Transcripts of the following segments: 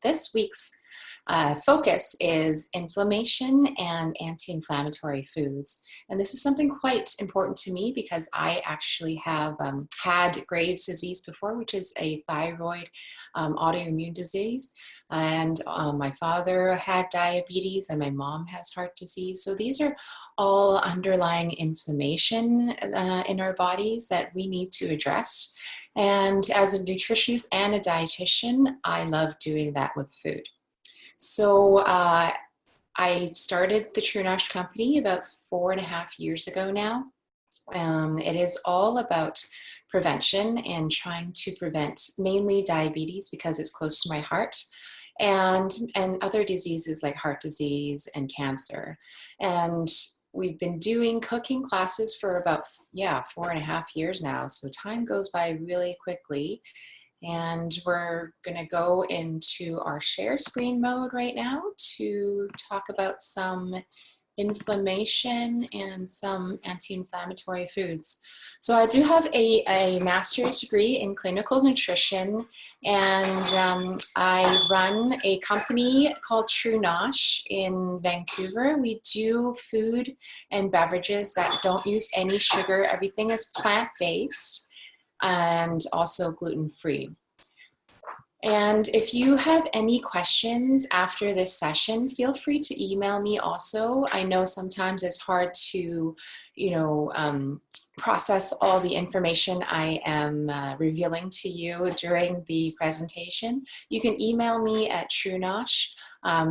This week's focus is inflammation and anti-inflammatory foods. And this is something quite important to me because I actually have had Graves' disease before, which is a thyroid autoimmune disease. And my father had diabetes and my mom has heart disease. So these are all underlying inflammation in our bodies that we need to address. And as a nutritionist and a dietitian, I love doing that with food. So I started the True Nosh Company about 4.5 years ago now. It is all about prevention and trying to prevent mainly diabetes because it's close to my heart, and other diseases like heart disease and cancer. And we've been doing cooking classes for about 4.5 years now. So time goes by really quickly. And we're going to go into our share screen mode right now to talk about some inflammation and some anti-inflammatory foods. So I do have a master's degree in clinical nutrition, and I run a company called True Nosh in Vancouver. We do food and beverages that don't use any sugar. Everything is plant-based and also gluten-free. And if you have any questions after this session, feel free to email me also. I know sometimes it's hard to, process all the information I am revealing to you during the presentation. You can email me at True Nosh,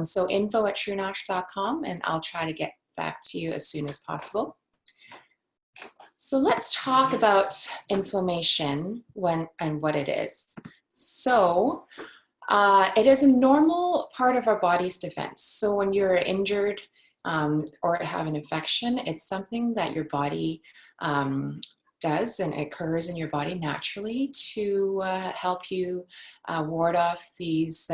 so info@truenosh.com, and I'll try to get back to you as soon as possible. So let's talk about inflammation and what it is. So it is a normal part of our body's defense. So when you're injured or have an infection, it's something that your body does and occurs in your body naturally to help you ward off these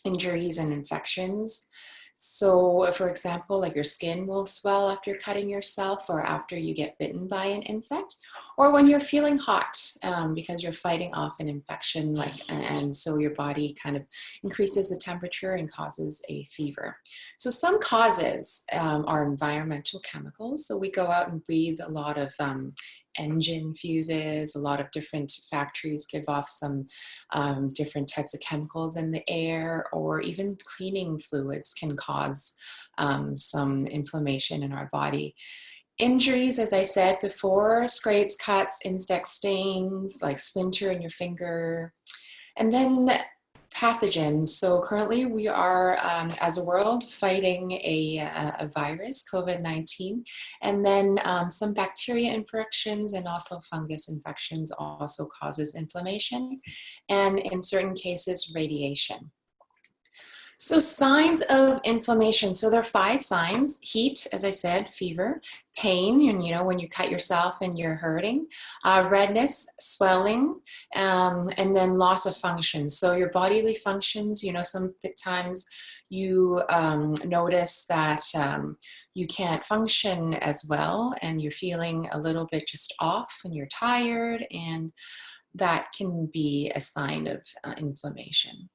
injuries and infections. So for example, like your skin will swell after cutting yourself or after you get bitten by an insect, or when you're feeling hot because you're fighting off an infection, and so your body kind of increases the temperature and causes a fever. So some causes are environmental chemicals. So we go out and breathe a lot of engine fuses, a lot of different factories give off some different types of chemicals in the air, or even cleaning fluids can cause some inflammation in our body. Injuries, as I said before, scrapes, cuts, insect stings, like splinter in your finger, and then pathogens. So currently we are, as a world, fighting a virus, COVID-19, and then some bacteria infections and also fungus infections also causes inflammation, and in certain cases, radiation. So signs of inflammation. So there are 5 signs: heat, as I said, fever, pain, and when you cut yourself and you're hurting, redness, swelling, and then loss of function. So your bodily functions, sometimes you notice that you can't function as well, and you're feeling a little bit just off and you're tired, and that can be a sign of inflammation.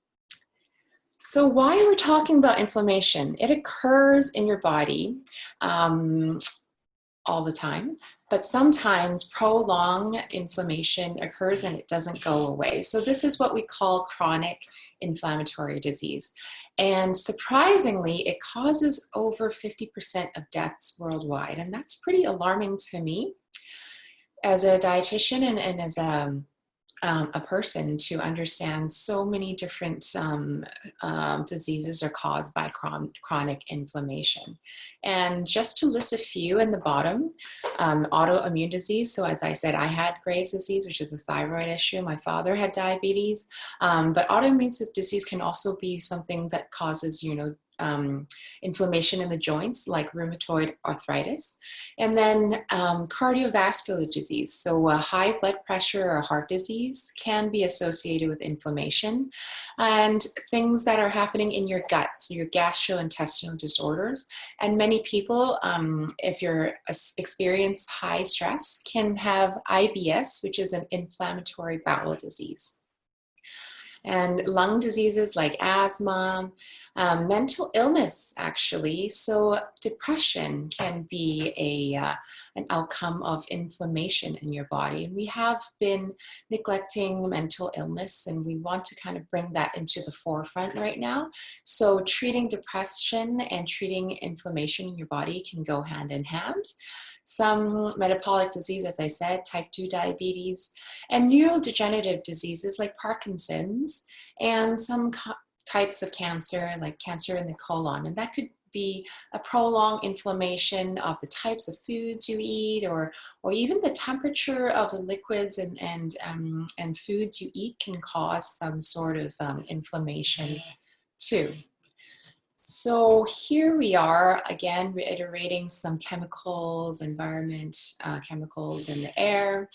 So why we're talking about inflammation? It occurs in your body all the time, but sometimes prolonged inflammation occurs and it doesn't go away. So this is what we call chronic inflammatory disease. And surprisingly, it causes over 50% of deaths worldwide. And that's pretty alarming to me as a dietitian and as a person to understand so many different diseases are caused by chronic inflammation. And just to list a few in the bottom, autoimmune disease. So as I said, I had Graves' disease, which is a thyroid issue. My father had diabetes, but autoimmune disease can also be something that causes, inflammation in the joints, like rheumatoid arthritis. And then cardiovascular disease. So high blood pressure or heart disease can be associated with inflammation. And things that are happening in your gut, so your gastrointestinal disorders. And many people, if you're experience high stress, can have IBS, which is an inflammatory bowel disease. and lung diseases like asthma, mental illness actually. So depression can be an outcome of inflammation in your body. And we have been neglecting mental illness, and we want to kind of bring that into the forefront right now. So treating depression and treating inflammation in your body can go hand in hand. Some metabolic disease, as I said, type 2 diabetes, and neurodegenerative diseases like Parkinson's, and some types of cancer, like cancer in the colon. And that could be a prolonged inflammation of the types of foods you eat, or even the temperature of the liquids and foods you eat can cause some sort of inflammation too. So here we are again reiterating some chemicals, environment, chemicals in the air,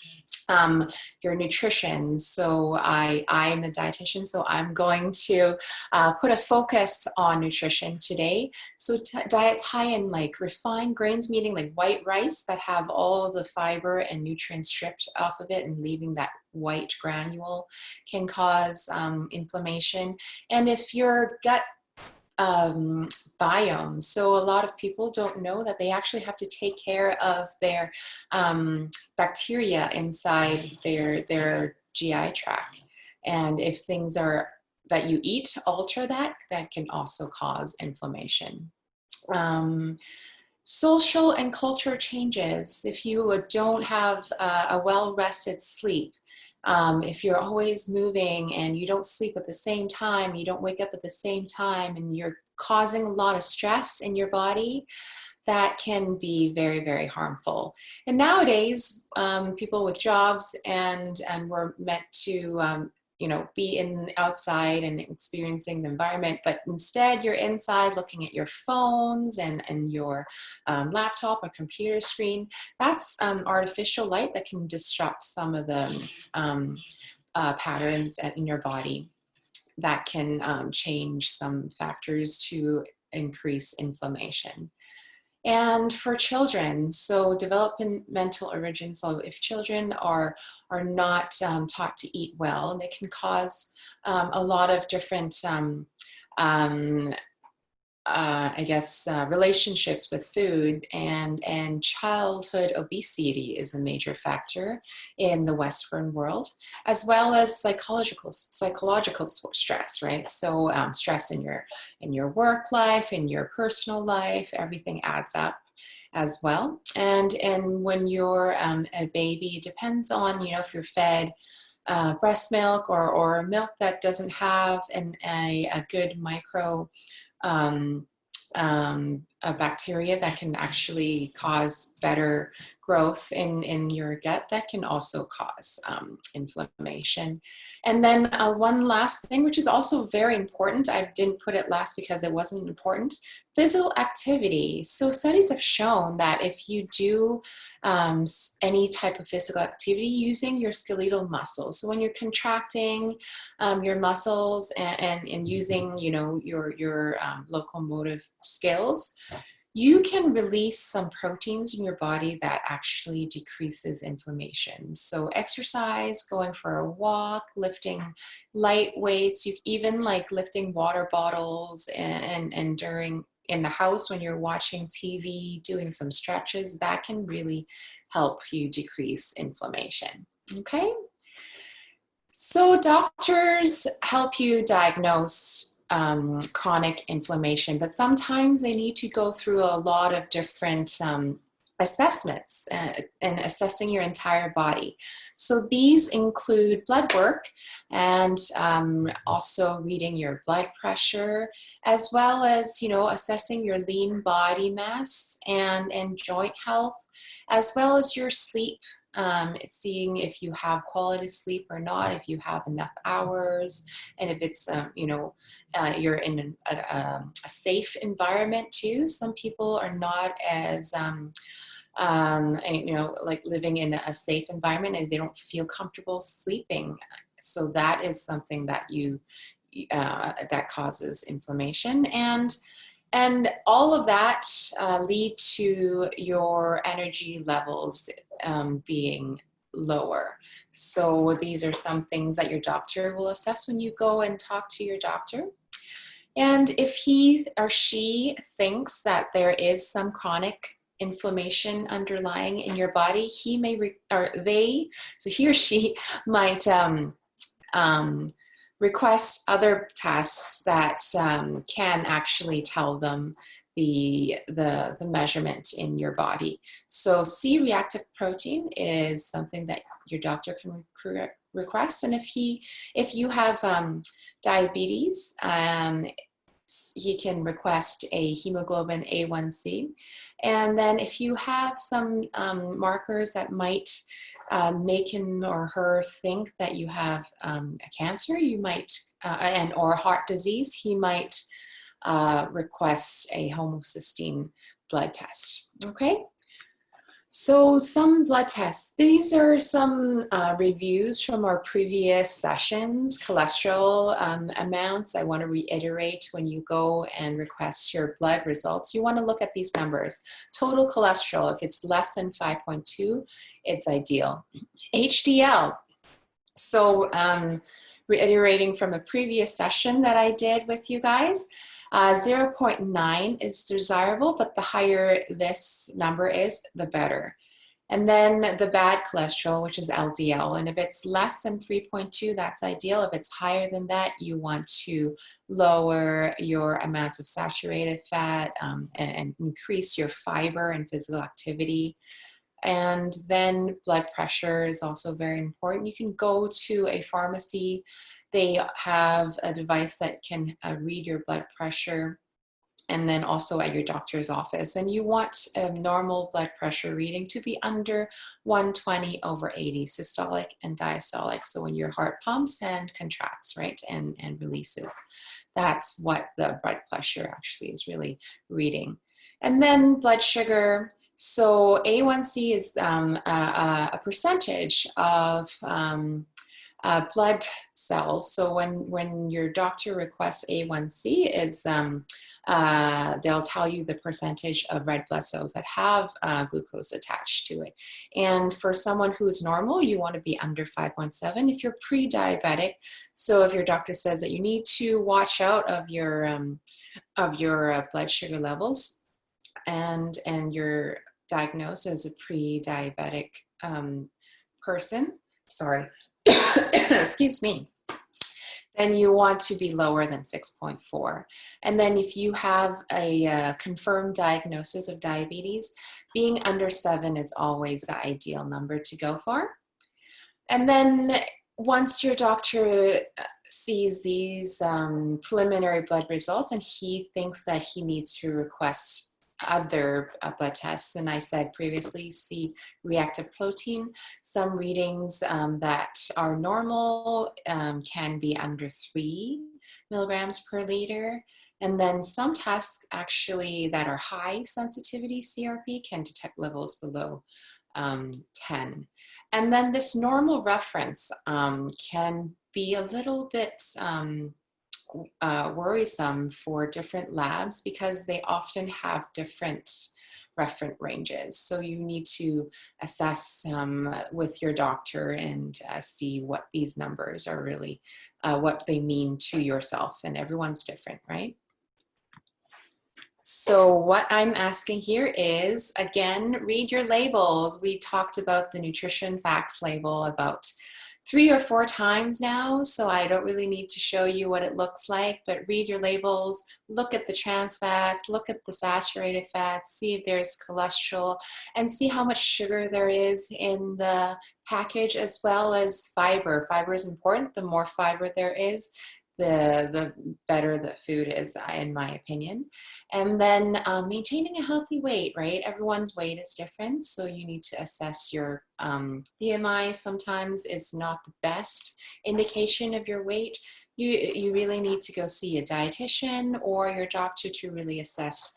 your nutrition. So I'm a dietitian, so I'm going to put a focus on nutrition today. So diets high in like refined grains, meaning like white rice that have all the fiber and nutrients stripped off of it and leaving that white granule, can cause inflammation. And if your gut biome. So a lot of people don't know that they actually have to take care of their bacteria inside their GI tract. And if things are that you eat alter that, that can also cause inflammation. Social and culture changes. If you don't have a well-rested sleep, if you're always moving and you don't sleep at the same time, you don't wake up at the same time, and you're causing a lot of stress in your body, that can be very, very harmful. And nowadays, people with jobs and we're meant to be in outside and experiencing the environment, but instead you're inside looking at your phones and your laptop or computer screen. That's artificial light that can disrupt some of the patterns in your body that can change some factors to increase inflammation. And for children, so developmental origin, so if children are not taught to eat well, they can cause a lot of different relationships with food, and childhood obesity is a major factor in the Western world, as well as psychological stress, right? So stress in your work life, in your personal life, everything adds up as well. And when you're a baby, it depends on, if you're fed breast milk or milk that doesn't have a good micro a bacteria that can actually cause better growth in your gut, that can also cause inflammation. And then one last thing, which is also very important, I didn't put it last because it wasn't important, physical activity. So studies have shown that if you do any type of physical activity using your skeletal muscles, so when you're contracting your muscles and using your locomotive skills, you can release some proteins in your body that actually decreases inflammation. So exercise, going for a walk, lifting light weights, even like lifting water bottles and during in the house when you're watching TV, doing some stretches, that can really help you decrease inflammation. Okay? So doctors help you diagnose chronic inflammation, but sometimes they need to go through a lot of different assessments and assessing your entire body. So these include blood work and also reading your blood pressure, as well as assessing your lean body mass and joint health, as well as your sleep. Seeing if you have quality sleep or not, if you have enough hours, and if it's you're in a safe environment too. Some people are not as like living in a safe environment and they don't feel comfortable sleeping. So that is something that that causes inflammation, and all of that lead to your energy levels being lower. So these are some things that your doctor will assess when you go and talk to your doctor. And if he or she thinks that there is some chronic inflammation underlying in your body, he or she might request other tests that can actually tell them the measurement in your body. So C-reactive protein is something that your doctor can request, and if you have diabetes, he can request a hemoglobin A1C. And then if you have some markers that might make him or her think that you have a cancer, you might, or heart disease, he might request a homocysteine blood test. Okay, so some blood tests. These are some reviews from our previous sessions. Cholesterol amounts, I want to reiterate, when you go and request your blood results, you want to look at these numbers. Total cholesterol, if it's less than 5.2, it's ideal. HDL, so reiterating from a previous session that I did with you guys, 0.9 is desirable, but the higher this number is, the better. And then the bad cholesterol, which is LDL, and if it's less than 3.2, that's ideal. If it's higher than that, you want to lower your amounts of saturated fat and increase your fiber and physical activity. And then blood pressure is also very important. You can go to a pharmacy. They have a device that can read your blood pressure, and then also at your doctor's office. And you want a normal blood pressure reading to be under 120/80, systolic and diastolic. So when your heart pumps and contracts, right, and releases, that's what the blood pressure actually is really reading. And then blood sugar. So A1C is a percentage of blood cells. So when your doctor requests A1C, they'll tell you the percentage of red blood cells that have glucose attached to it. And for someone who's normal, you want to be under 5.7. If you're pre-diabetic, so if your doctor says that you need to watch out of your blood sugar levels, and you're diagnosed as a pre-diabetic person, sorry, excuse me, then you want to be lower than 6.4. And then if you have a confirmed diagnosis of diabetes, being under 7 is always the ideal number to go for. And then once your doctor sees these preliminary blood results and he thinks that he needs to request other blood tests, and I said previously, C-reactive protein, some readings that are normal can be under 3 milligrams per liter, and then some tests actually that are high sensitivity CRP can detect levels below 10. And then this normal reference can be a little bit worrisome for different labs because they often have different reference ranges. So you need to assess with your doctor and see what these numbers are really, what they mean to yourself, and everyone's different, right? So what I'm asking here is, again, read your labels. We talked about the nutrition facts label about 3 or 4 times now, so I don't really need to show you what it looks like, but read your labels, look at the trans fats, look at the saturated fats, see if there's cholesterol, and see how much sugar there is in the package, as well as fiber. Fiber is important. The more fiber there is, the better the food is, in my opinion. And then maintaining a healthy weight, right? Everyone's weight is different, so you need to assess your BMI. Sometimes it's not the best indication of your weight. You really need to go see a dietitian or your doctor to really assess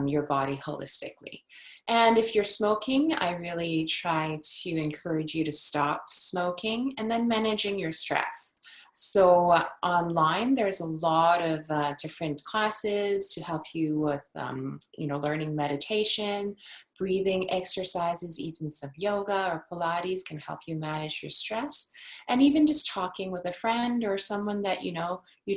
your body holistically. And if you're smoking, I really try to encourage you to stop smoking, and then managing your stress. So online, there's a lot of different classes to help you with, learning meditation, breathing exercises, even some yoga or Pilates can help you manage your stress. And even just talking with a friend or someone that you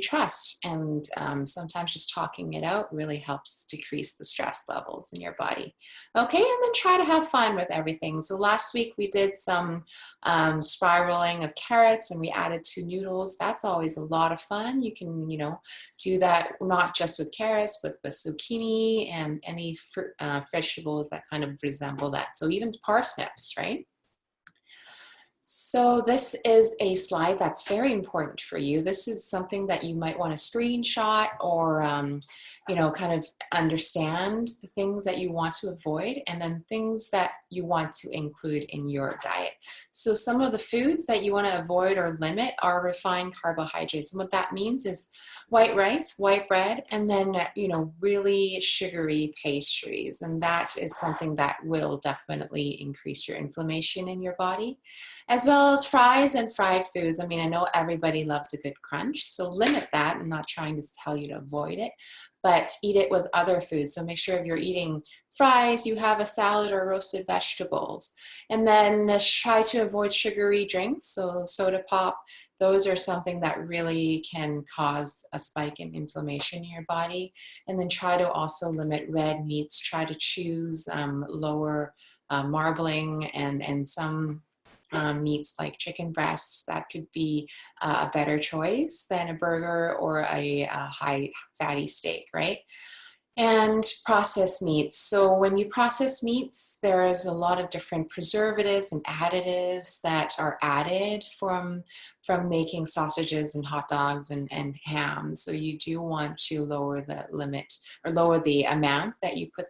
trust. And sometimes just talking it out really helps decrease the stress levels in your body. Okay, and then try to have fun with everything. So last week we did some spiraling of carrots and we added 2 noodles. That's always a lot of fun. You can, do that not just with carrots, but with zucchini and any vegetables that kind of resemble that. So even parsnips, right? So this is a slide that's very important for you. This is something that you might want to screenshot or, kind of understand the things that you want to avoid and then things that you want to include in your diet. So some of the foods that you want to avoid or limit are refined carbohydrates. And what that means is white rice, white bread, and then, really sugary pastries. And that is something that will definitely increase your inflammation in your body, as well as fries and fried foods. I mean, I know everybody loves a good crunch, so limit that. I'm not trying to tell you to avoid it, but eat it with other foods. So make sure if you're eating fries, you have a salad or roasted vegetables. And then try to avoid sugary drinks, so soda pop. Those are something that really can cause a spike in inflammation in your body. And then try to also limit red meats. Try to choose lower marbling and some meats like chicken breasts. That could be a better choice than a burger or a high fatty steak, right? And processed meats. So when you process meats, there is a lot of different preservatives and additives that are added from making sausages and hot dogs and ham. So you do want to lower the limit or lower the amount that you put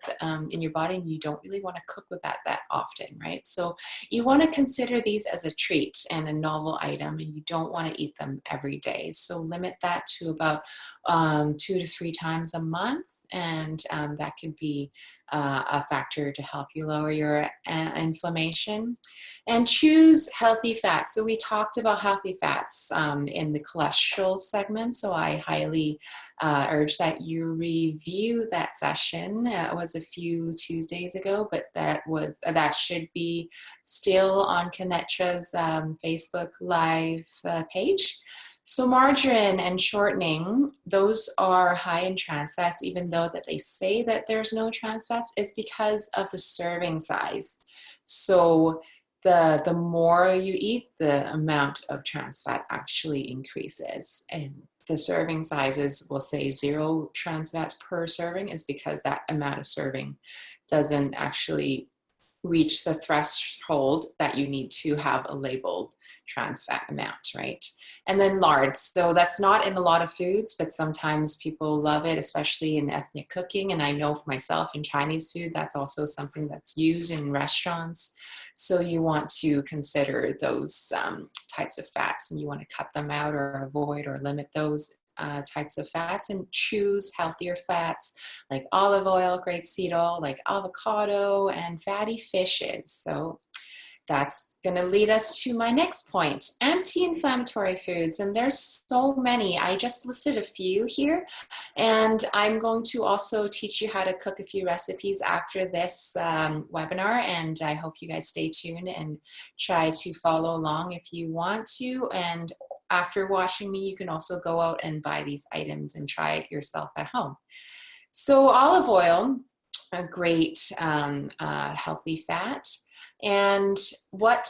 in your body, and you don't really want to cook with that often, right? So you want to consider these as a treat and a novel item, and you don't want to eat them every day. So limit that to about 2 to 3 times a month, and that could be a factor to help you lower your inflammation. And choose healthy fats. So we talked about healthy fats in the cholesterol segment, so I highly urge that you review that session. It was a few Tuesdays ago, but that should be still on ConnecTra's Facebook Live page. So margarine and shortening, those are high in trans fats, even though that they say that there's no trans fats, is because of the serving size. So the more you eat, the amount of trans fat actually increases. And the serving sizes will say 0 trans fats per serving is because that amount of serving doesn't actually reach the threshold that you need to have a labeled trans fat amount, right? And then lard. So that's not in a lot of foods, but sometimes people love it, especially in ethnic cooking. And I know for myself in Chinese food, that's also something that's used in restaurants. So you want to consider those types of fats, and you want to cut them out or avoid or limit those types of fats, and choose healthier fats like olive oil, grapeseed oil, like avocado, and fatty fishes. So that's going to lead us to my next point, anti-inflammatory foods. And there's so many. I just listed a few here, and I'm going to also teach you how to cook a few recipes after this webinar, and I hope you guys stay tuned and try to follow along if you want to. And after watching me, you can also go out and buy these items and try it yourself at home. So olive oil, a great healthy fat. And what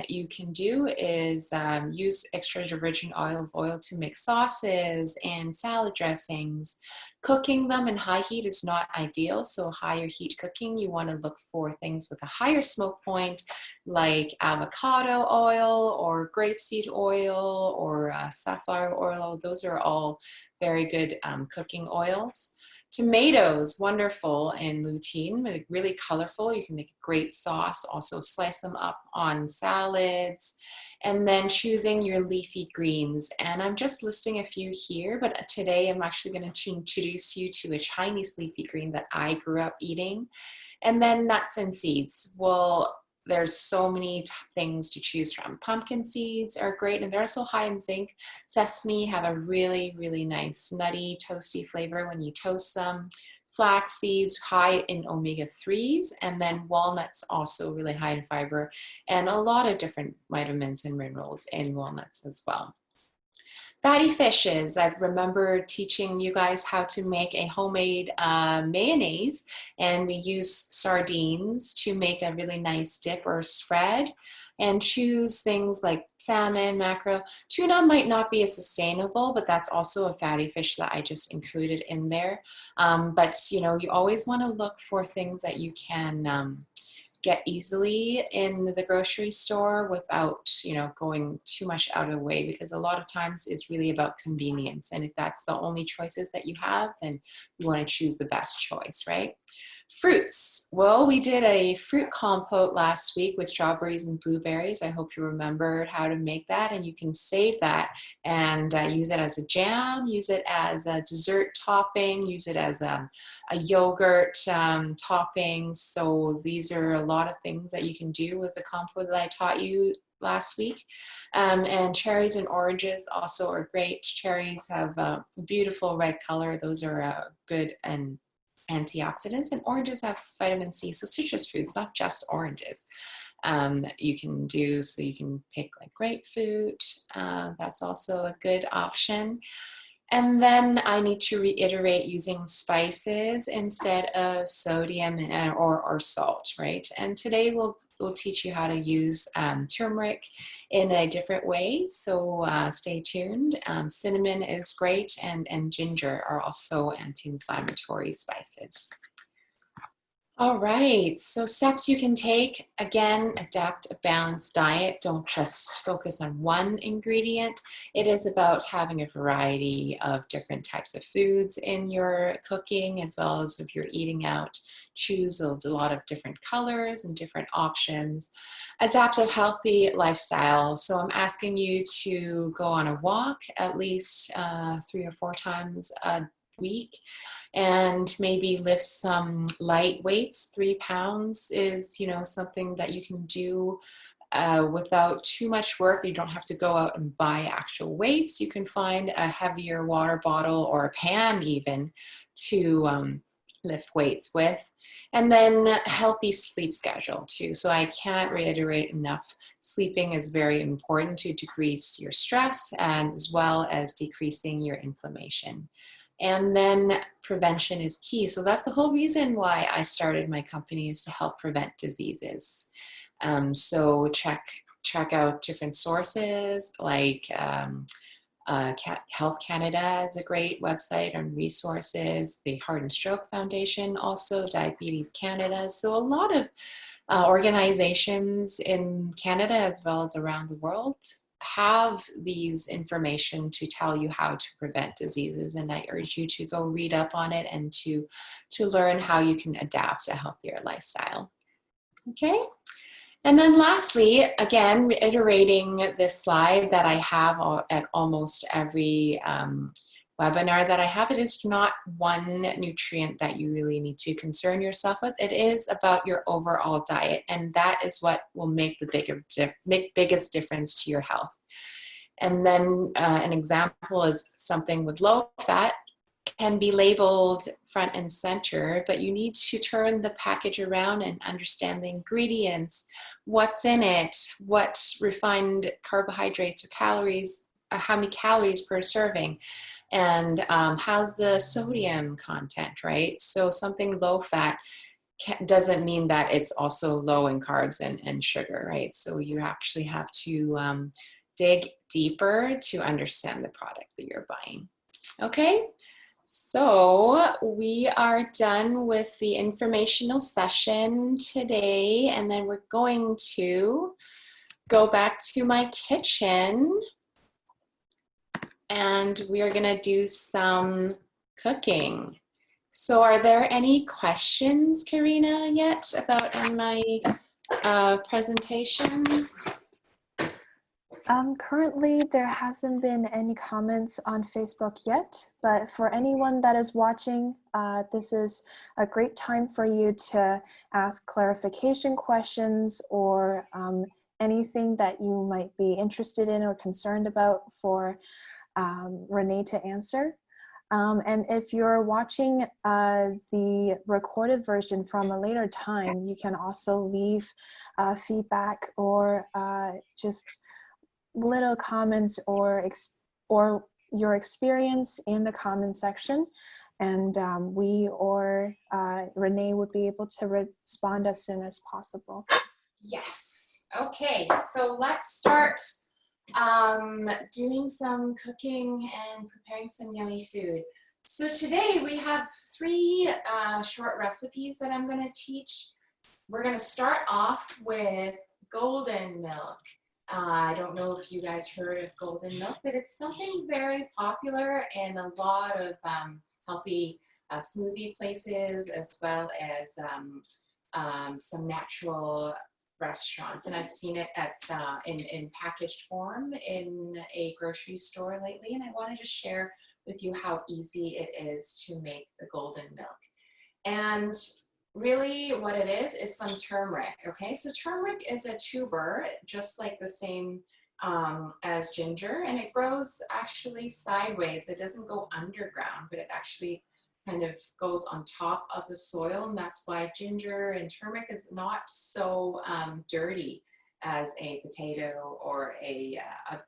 you can do is use extra virgin olive oil to make sauces and salad dressings. Cooking them in high heat is not ideal, so higher heat cooking, you want to look for things with a higher smoke point like avocado oil or grapeseed oil or safflower oil. Those are all very good cooking oils. Tomatoes, wonderful in lutein, really colorful. You can make a great sauce, also slice them up on salads. And then choosing your leafy greens. And I'm just listing a few here, but today I'm actually going to introduce you to a Chinese leafy green that I grew up eating. And then nuts and seeds. Well, there's so many things to choose from. Pumpkin seeds are great, and they're also high in zinc. Sesame have a really, really nice nutty, toasty flavor when you toast them. flax seeds, high in omega-3s, and then walnuts also really high in fiber, and a lot of different vitamins and minerals in walnuts as well. Fatty fishes. I remember teaching you guys how to make a homemade mayonnaise, and we use sardines to make a really nice dip or spread, and choose things like salmon, mackerel. Tuna might not be as sustainable, but that's also a fatty fish that I just included in there. But you know, you always want to look for things that you can get easily in the grocery store without, you know, going too much out of the way, because a lot of times it's really about convenience. And if that's the only choices that you have, then you want to choose the best choice, right? Fruits. Well, we did a fruit compote last week with strawberries and blueberries. I hope you remembered how to make that, and you can save that and use it as a jam, use it as a dessert topping, use it as a yogurt topping. So these are a lot of things that you can do with the compote that I taught you last week. And cherries and oranges also are great. Cherries have a beautiful red color. Those are good and antioxidants, and oranges have vitamin C. So citrus fruits, not just oranges, you can do. So you can pick like grapefruit. That's also a good option. And then I need to reiterate using spices instead of sodium or salt, right? And today we'll teach you how to use turmeric in a different way, so stay tuned. Cinnamon is great, and ginger are also anti-inflammatory spices. All right, so steps you can take. Again, adapt a balanced diet. Don't just focus on one ingredient. It is about having a variety of different types of foods in your cooking, as well as if you're eating out. Choose a lot of different colors and different options. Adapt a healthy lifestyle. So I'm asking you to go on a walk at least 3 or 4 times a week, and maybe lift some light weights. 3 pounds is, you know, something that you can do without too much work. You don't have to go out and buy actual weights. You can find a heavier water bottle or a pan even to lift weights with. And then a healthy sleep schedule too. So I can't reiterate enough. Sleeping is very important to decrease your stress, and as well as decreasing your inflammation. And then prevention is key. So that's the whole reason why I started my company, is to help prevent diseases. So check out different sources like Health Canada is a great website and resources. The Heart and Stroke Foundation, also Diabetes Canada. So a lot of organizations in Canada as well as around the world have these information to tell you how to prevent diseases, and I urge you to go read up on it and to learn how you can adapt a healthier lifestyle. Okay, and then lastly, again, reiterating this slide that I have at almost every webinar that I have, it is not one nutrient that you really need to concern yourself with. It is about your overall diet, and that is what will make the biggest difference to your health. And then an example is something with low fat can be labeled front and center, but you need to turn the package around and understand the ingredients, what's in it, what refined carbohydrates or calories, how many calories per serving, and how's the sodium content, right? So something low fat doesn't mean that it's also low in carbs and sugar, right? So you actually have to dig deeper to understand the product that you're buying. Okay, so we are done with the informational session today, and then we're going to go back to my kitchen, and we are gonna do some cooking. So are there any questions, Karina, yet about my presentation? Currently, there hasn't been any comments on Facebook yet, but for anyone that is watching, this is a great time for you to ask clarification questions or anything that you might be interested in or concerned about for Renee to answer. And if you're watching the recorded version from a later time, you can also leave feedback or just little comments or your experience in the comment section. And we or Renee would be able to respond as soon as possible. Yes. Okay, so let's start doing some cooking and preparing some yummy food. So today we have 3 short recipes that I'm going to teach. We're going to start off with golden milk. I don't know if you guys heard of golden milk, but it's something very popular in a lot of healthy smoothie places, as well as some natural restaurants, and I've seen it at in packaged form in a grocery store lately, and I wanted to share with you how easy it is to make the golden milk. And really what it is some turmeric. Okay, so turmeric is a tuber, just like the same as ginger, and it grows actually sideways. It doesn't go underground, but it actually kind of goes on top of the soil, and that's why ginger and turmeric is not so dirty as a potato or a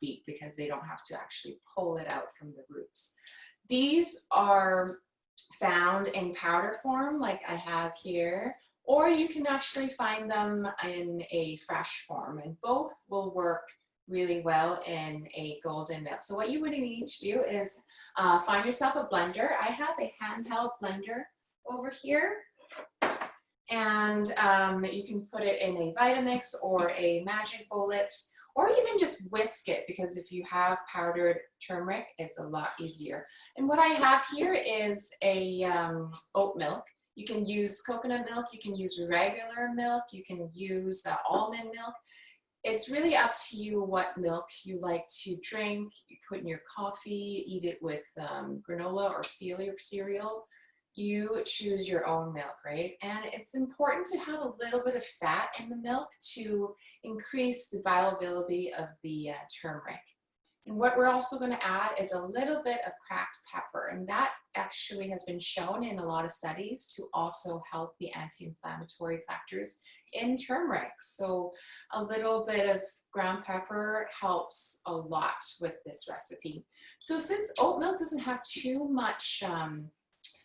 beet, because they don't have to actually pull it out from the roots. These are found in powder form like I have here, or you can actually find them in a fresh form, and both will work really well in a golden milk. So what you would need to do is find yourself a blender. I have a handheld blender over here, and you can put it in a Vitamix or a Magic Bullet, or even just whisk it, because if you have powdered turmeric, it's a lot easier. And what I have here is a oat milk. You can use coconut milk, you can use regular milk, you can use almond milk. It's really up to you what milk you like to drink. You put in your coffee, eat it with granola or cereal. You choose your own milk, right? And it's important to have a little bit of fat in the milk to increase the bioavailability of the turmeric. And what we're also going to add is a little bit of cracked pepper, and that actually has been shown in a lot of studies to also help the anti-inflammatory factors in turmeric. So a little bit of ground pepper helps a lot with this recipe. So since oat milk doesn't have too much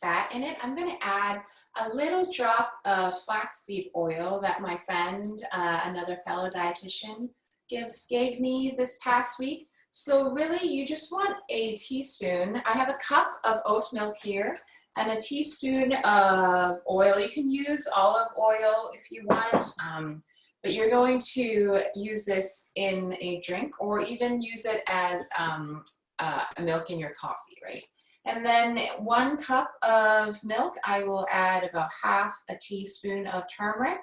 fat in it, I'm going to add a little drop of flaxseed oil that my friend, another fellow dietitian, gave me this past week. So really you just want a teaspoon. I have a cup of oat milk here and a teaspoon of oil. You can use olive oil if you want, but you're going to use this in a drink, or even use it as a milk in your coffee, right? And then 1 cup of milk, I will add about half a teaspoon of turmeric.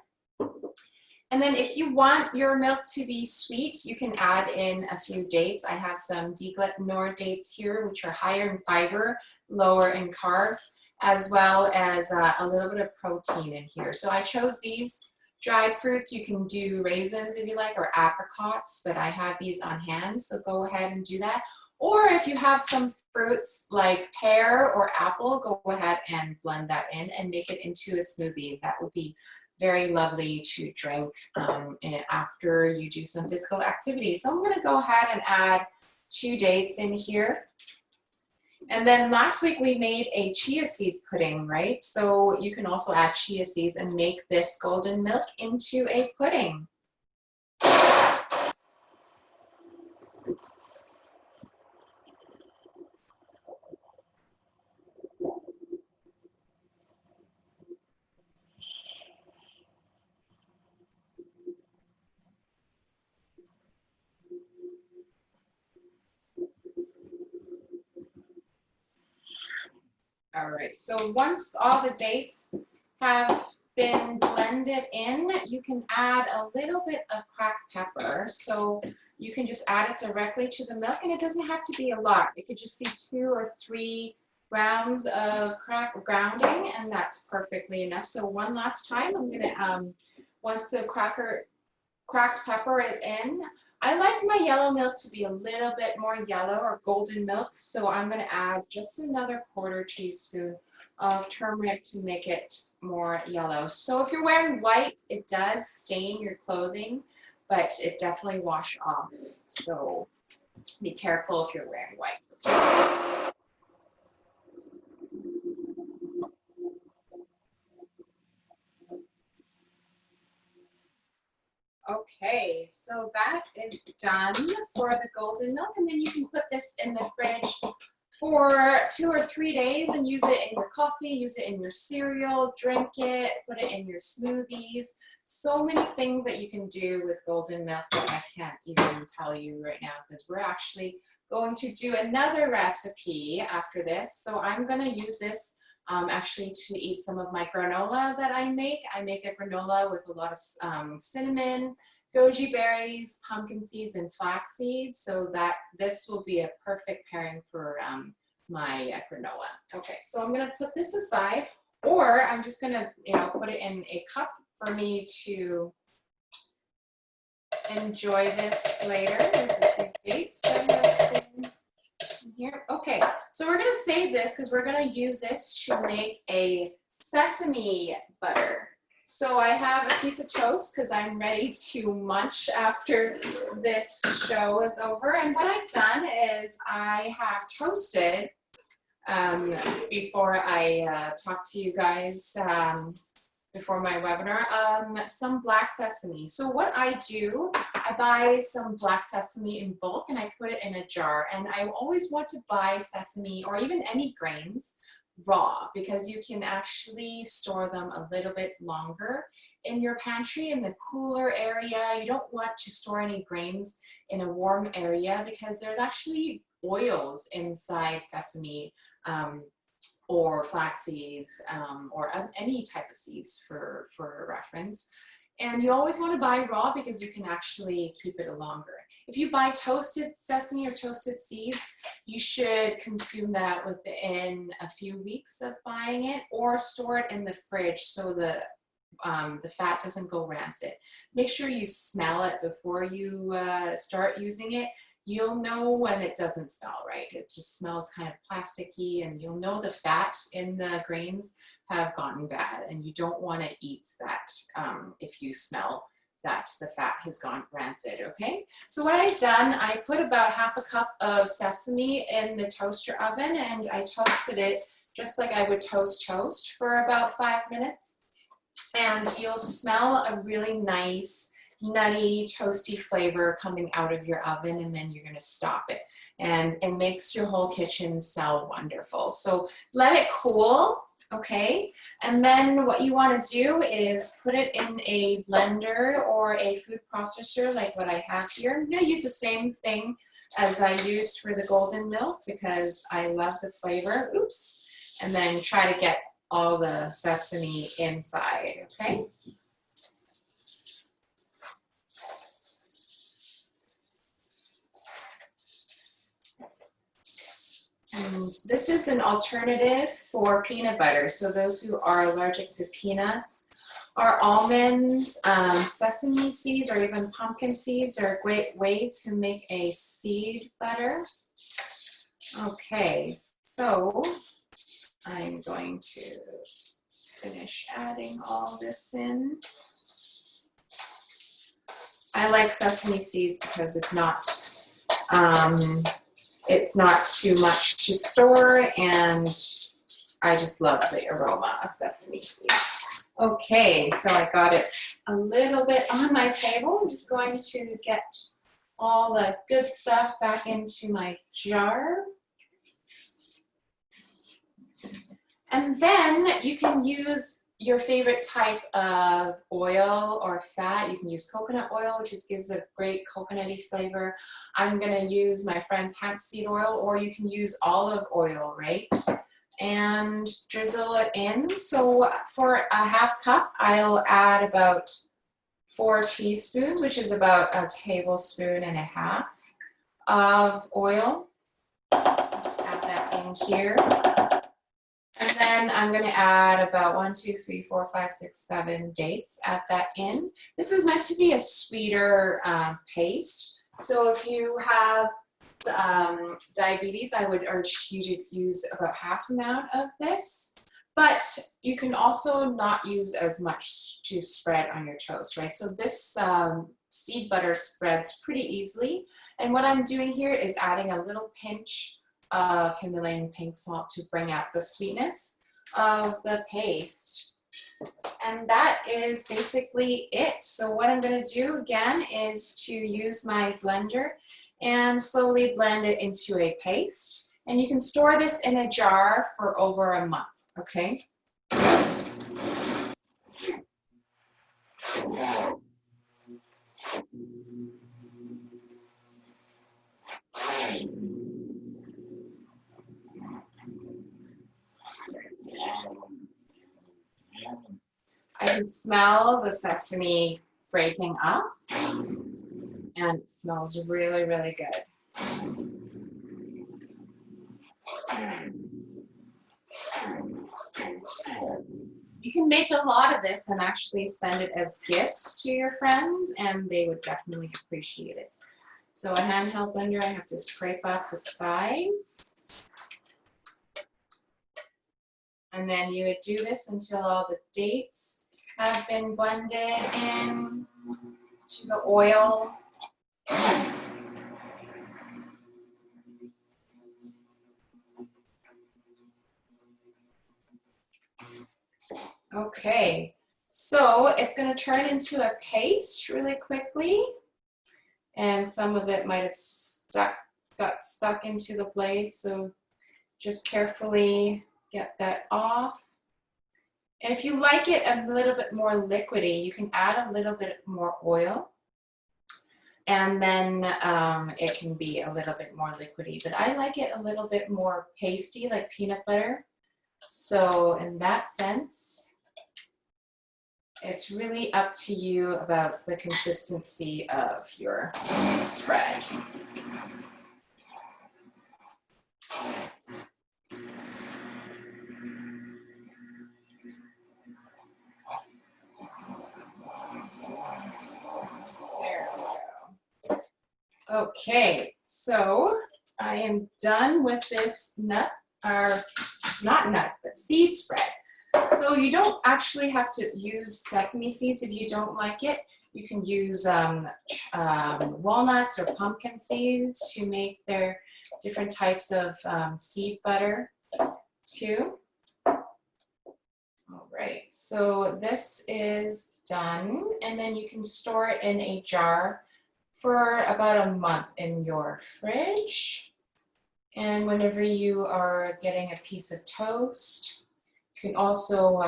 And then if you want your milk to be sweet, you can add in a few dates. I have some deglutinoside dates here, which are higher in fiber, lower in carbs, as well as a little bit of protein in here. So I chose these dried fruits. You can do raisins if you like, or apricots, but I have these on hand, so go ahead and do that. Or if you have some fruits like pear or apple, go ahead and blend that in and make it into a smoothie. That would be very lovely to drink after you do some physical activity. So I'm going to go ahead and add 2 dates in here. And then last week we made a chia seed pudding, right? So you can also add chia seeds and make this golden milk into a pudding. All right, so once all the dates have been blended in, you can add a little bit of cracked pepper. So you can just add it directly to the milk, and it doesn't have to be a lot. It could just be 2 or 3 rounds of grounding, and that's perfectly enough. So one last time, I'm gonna, once the cracked pepper is in, I like my yellow milk to be a little bit more yellow or golden milk, so I'm going to add just another 1/4 teaspoon of turmeric to make it more yellow. So if you're wearing white, it does stain your clothing, but it definitely wash off. So be careful if you're wearing white. Okay, so that is done for the golden milk, and then you can put this in the fridge for 2 or 3 days and use it in your coffee, use it in your cereal, drink it, put it in your smoothies. So many things that you can do with golden milk that I can't even tell you right now, because we're actually going to do another recipe after this. So I'm going to use this actually to eat some of my granola that I make. I make a granola with a lot of cinnamon, goji berries, pumpkin seeds, and flax seeds, so that this will be a perfect pairing for my granola. Okay, so I'm going to put this aside, or I'm just going to, put it in a cup for me to enjoy this later. There's a few dates that have been here. Okay, so we're going to save this because we're going to use this to make a sesame butter. So I have a piece of toast because I'm ready to munch after this show is over. And what I've done is I have toasted, before I talk to you guys, before my webinar, some black sesame. So what I do, I buy some black sesame in bulk and I put it in a jar. And I always want to buy sesame or even any grains raw, because you can actually store them a little bit longer in your pantry in the cooler area. You don't want to store any grains in a warm area because there's actually oils inside sesame, or flax seeds, or any type of seeds for reference. And you always want to buy raw because you can actually keep it longer. If you buy toasted sesame or toasted seeds, you should consume that within a few weeks of buying it, or store it in the fridge so the fat doesn't go rancid. Make sure you smell it before you start using it. You'll know when it doesn't smell right. It just smells kind of plasticky, and you'll know the fat in the grains have gotten bad, and you don't want to eat that if you smell that the fat has gone rancid, okay? So what I've done, I put about 1/2 cup of sesame in the toaster oven, and I toasted it just like I would toast toast for about 5 minutes. And you'll smell a really nice, nutty, toasty flavor coming out of your oven, and then you're going to stop it. And it makes your whole kitchen smell wonderful. So let it cool, okay? And then what you want to do is put it in a blender or a food processor like what I have here. I'm going to use the same thing as I used for the golden milk because I love the flavor. Oops. And then try to get all the sesame inside, okay? And this is an alternative for peanut butter. So those who are allergic to peanuts, or almonds, sesame seeds, or even pumpkin seeds are a great way to make a seed butter. Okay, so I'm going to finish adding all this in. I like sesame seeds because it's not too much to store, and I just love the aroma of sesame seeds. Okay, so I got it a little bit on my table. I'm just going to get all the good stuff back into my jar. And then you can use your favorite type of oil or fat. You can use coconut oil, which just gives a great coconutty flavor. I'm going to use my friend's hemp seed oil, or you can use olive oil, right? And drizzle it in. So for a 1/2 cup, I'll add about 4 teaspoons, which is about 1.5 tablespoons of oil. Just add that in here. And then I'm going to add about 1, 2, 3, 4, 5, 6, 7 dates. Add that in. This is meant to be a sweeter paste. So if you have diabetes, I would urge you to use about half amount of this, but you can also not use as much to spread on your toast, right? So this seed butter spreads pretty easily. And what I'm doing here is adding a little pinch of Himalayan pink salt to bring out the sweetness of the paste. And that is basically it. So what I'm going to do again is to use my blender and slowly blend it into a paste. And you can store this in a jar for over a month, okay? I can smell the sesame breaking up, and it smells really, really good. You can make a lot of this and actually send it as gifts to your friends, and they would definitely appreciate it. So a handheld blender, I have to scrape off the sides. And then you would do this until all the dates have been blended in to the oil. Okay, so it's going to turn into a paste really quickly, and some of it might have got stuck into the blade, so just carefully get that off. And if you like it a little bit more liquidy, you can add a little bit more oil, and then it can be a little bit more liquidy, but I like it a little bit more pasty, like peanut butter. So in that sense, it's really up to you about the consistency of your spread. There we go. Okay, so I am done with this nut, or not nut, but seed spread. So you don't actually have to use sesame seeds if you don't like it. You can use walnuts or pumpkin seeds to make their different types of seed butter too. All right, so this is done, and then you can store it in a jar for about a month in your fridge. And whenever you are getting a piece of toast, you can also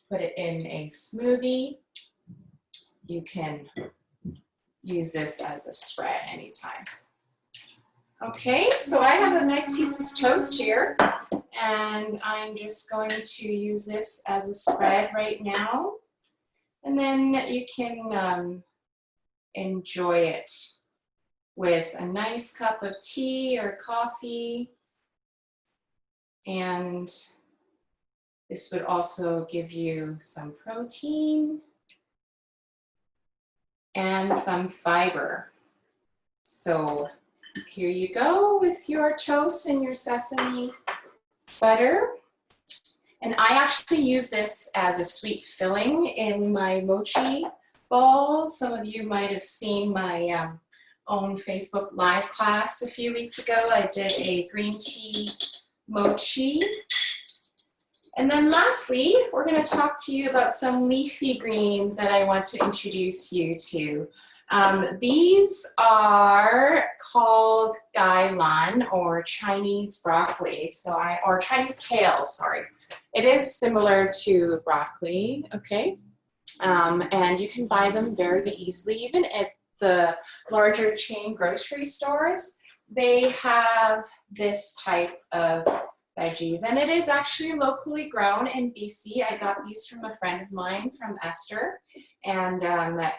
put it in a smoothie. You can use this as a spread anytime. Okay, so I have a nice piece of toast here, and I'm just going to use this as a spread right now. And then you can enjoy it with a nice cup of tea or coffee. And this would also give you some protein and some fiber. So here you go with your toast and your sesame butter. And I actually use this as a sweet filling in my mochi balls. Some of you might have seen my own Facebook Live class a few weeks ago. I did a green tea mochi. And then lastly, we're going to talk to you about some leafy greens that I want to introduce you to. These are called gailan, or Chinese broccoli, or Chinese kale, sorry. It is similar to broccoli, okay? And you can buy them very easily, even at the larger chain grocery stores. They have this type of veggies, and it is actually locally grown in BC. I got these from a friend of mine from Esther, and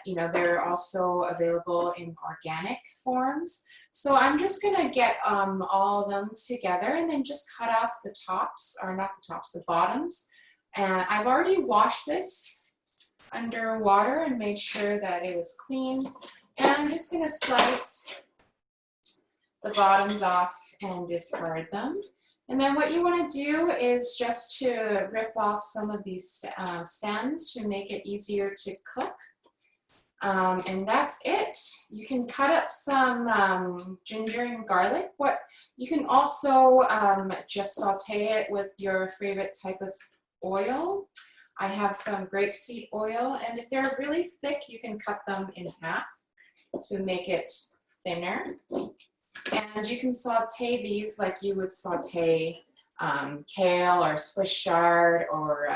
you know, they're also available in organic forms. So I'm just gonna get all of them together and then just cut off the tops, or not the tops, the bottoms. And I've already washed this under water and made sure that it was clean. And I'm just going to slice the bottoms off and discard them. And then what you want to do is just to rip off some of these stems to make it easier to cook. And that's it. You can cut up some ginger and garlic. You can also just saute it with your favorite type of oil. I have some grapeseed oil, and if they're really thick, you can cut them in half to make it thinner. And you can saute these like you would saute kale or Swiss chard or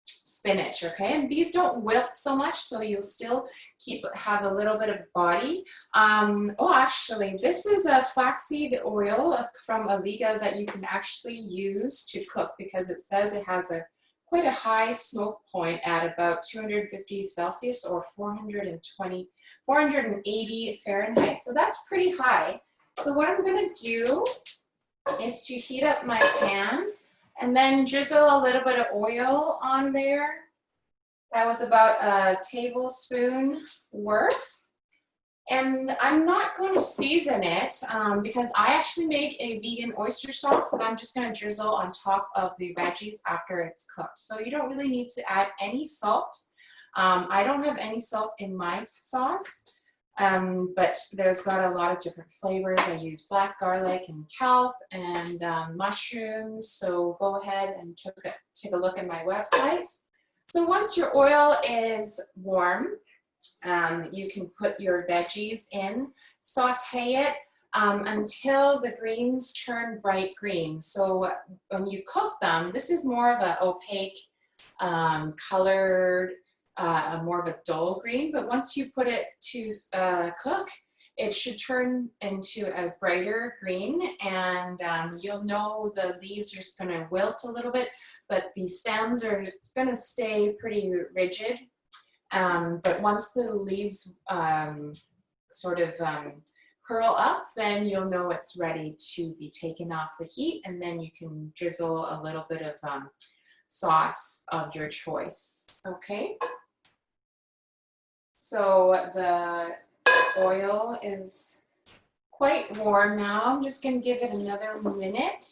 spinach, okay? And these don't wilt so much, so you'll still have a little bit of body. Oh, actually, this is a flaxseed oil from Aliga that you can actually use to cook because it says it has quite a high smoke point at about 250 Celsius or 480 Fahrenheit. So that's pretty high. So what I'm going to do is to heat up my pan and then drizzle a little bit of oil on there. That was about a tablespoon worth. And I'm not going to season it because I actually make a vegan oyster sauce that I'm just going to drizzle on top of the veggies after it's cooked. So you don't really need to add any salt. I don't have any salt in my sauce, but there's got a lot of different flavors. I use black garlic and kelp and mushrooms. So go ahead and take a look at my website. So once your oil is warm, you can put your veggies in, saute it until the greens turn bright green. So when you cook them, this is more of an opaque, colored, more of a dull green, but once you put it to cook, it should turn into a brighter green, and you'll know the leaves are just going to wilt a little bit, but the stems are going to stay pretty rigid. But once the leaves sort of curl up, then you'll know it's ready to be taken off the heat, and then you can drizzle a little bit of sauce of your choice. Okay. So the oil is quite warm now. I'm just going to give it another minute,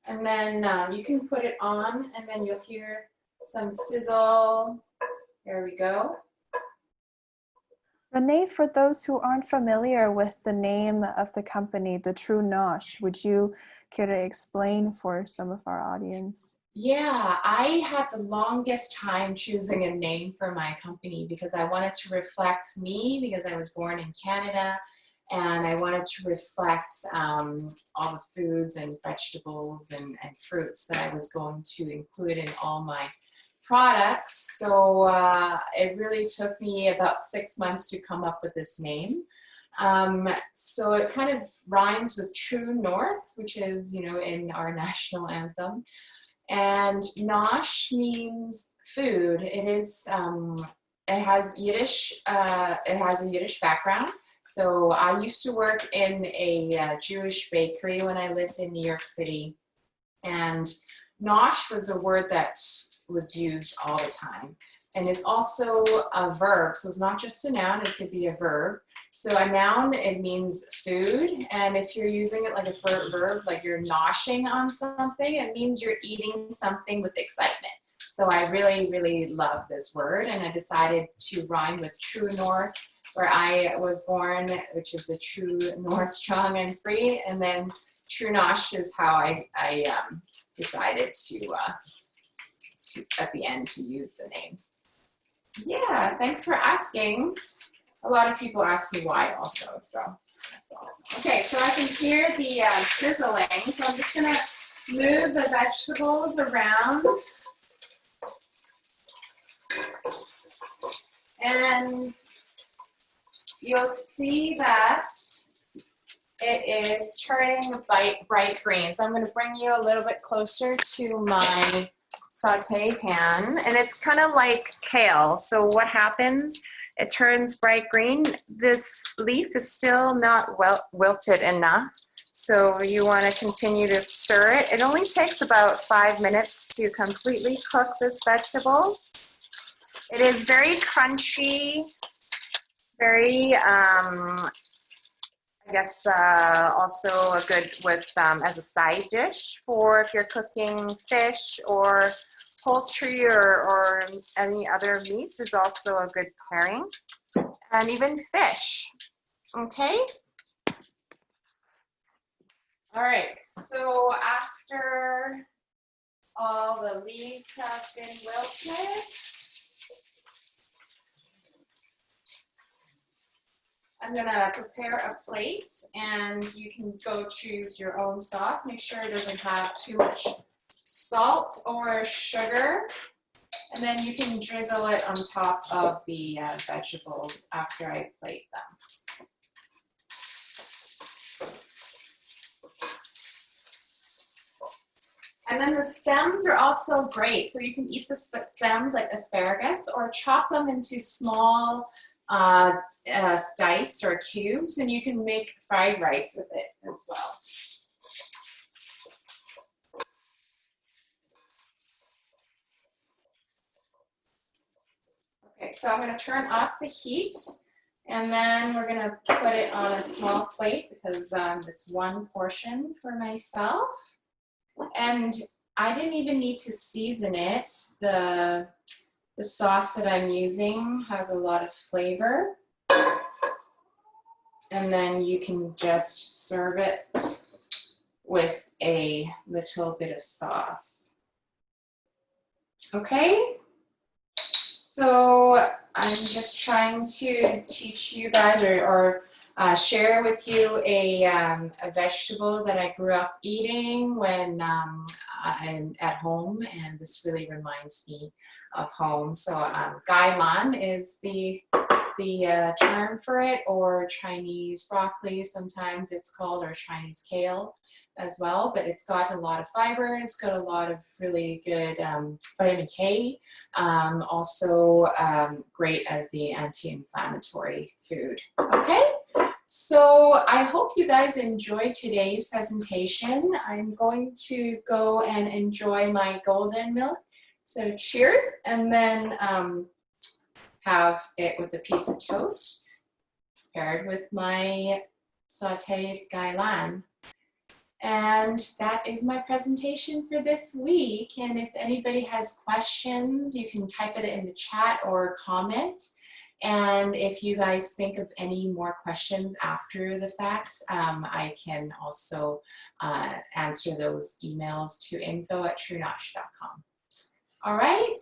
and then you can put it on, and then you'll hear some sizzle. There we go. Renée, for those who aren't familiar with the name of the company, the True Nosh, would you care to explain for some of our audience? Yeah, I had the longest time choosing a name for my company because I wanted to reflect me because I was born in Canada, and I wanted to reflect all the foods and vegetables and fruits that I was going to include in all my products. So it really took me about 6 months to come up with this name. So it kind of rhymes with True North, which is, you know, in our national anthem. And Nosh means food. It is, it has a Yiddish background. So I used to work in a Jewish bakery when I lived in New York City. And Nosh was a word that was used all the time. And it's also a verb. So it's not just a noun, it could be a verb. So a noun, it means food. And if you're using it like a verb, like you're noshing on something, it means you're eating something with excitement. So I really, really love this word. And I decided to rhyme with True North, where I was born, which is the True North, strong and free. And then True Nosh is how I decided to at the end to use the name. Yeah, thanks for asking. A lot of people ask me why also, so that's awesome. Okay, so I can hear the sizzling, so I'm just gonna move the vegetables around. And you'll see that it is turning bright green. So I'm gonna bring you a little bit closer to my saute pan, and it's kind of like kale. So what happens? It turns bright green. This leaf is still not wilted enough, so you want to continue to stir it. It only takes about 5 minutes to completely cook this vegetable. It is very crunchy, Very, I guess, also a good with as a side dish for if you're cooking fish or poultry or any other meats is also a good pairing, and even fish. Okay. All right. So after all the leaves have been wilted, I'm gonna prepare a plate, and you can go choose your own sauce. Make sure it doesn't have too much salt or sugar, and then you can drizzle it on top of the vegetables after I plate them. And then the stems are also great. So you can eat the stems like asparagus or chop them into small diced or cubes, and you can make fried rice with it as well. Okay, so I'm going to turn off the heat, and then we're going to put it on a small plate because it's one portion for myself. And I didn't even need to season it. The sauce that I'm using has a lot of flavor. And then you can just serve it with a little bit of sauce. Okay? So I'm just trying to teach you guys or share with you a vegetable that I grew up eating when I'm at home, and this really reminds me of home. So gailan is the term for it, or Chinese broccoli sometimes it's called, or Chinese kale as well, but it's got a lot of fiber, it's got a lot of really good vitamin K, also great as the anti-inflammatory food. Okay, so I hope you guys enjoyed today's presentation. I'm going to go and enjoy my golden milk, so cheers, and then have it with a piece of toast paired with my sauteed gailan. And that is my presentation for this week. And if anybody has questions, you can type it in the chat or comment. And if you guys think of any more questions after the fact, I can also answer those emails to info@truenosh.com. All right.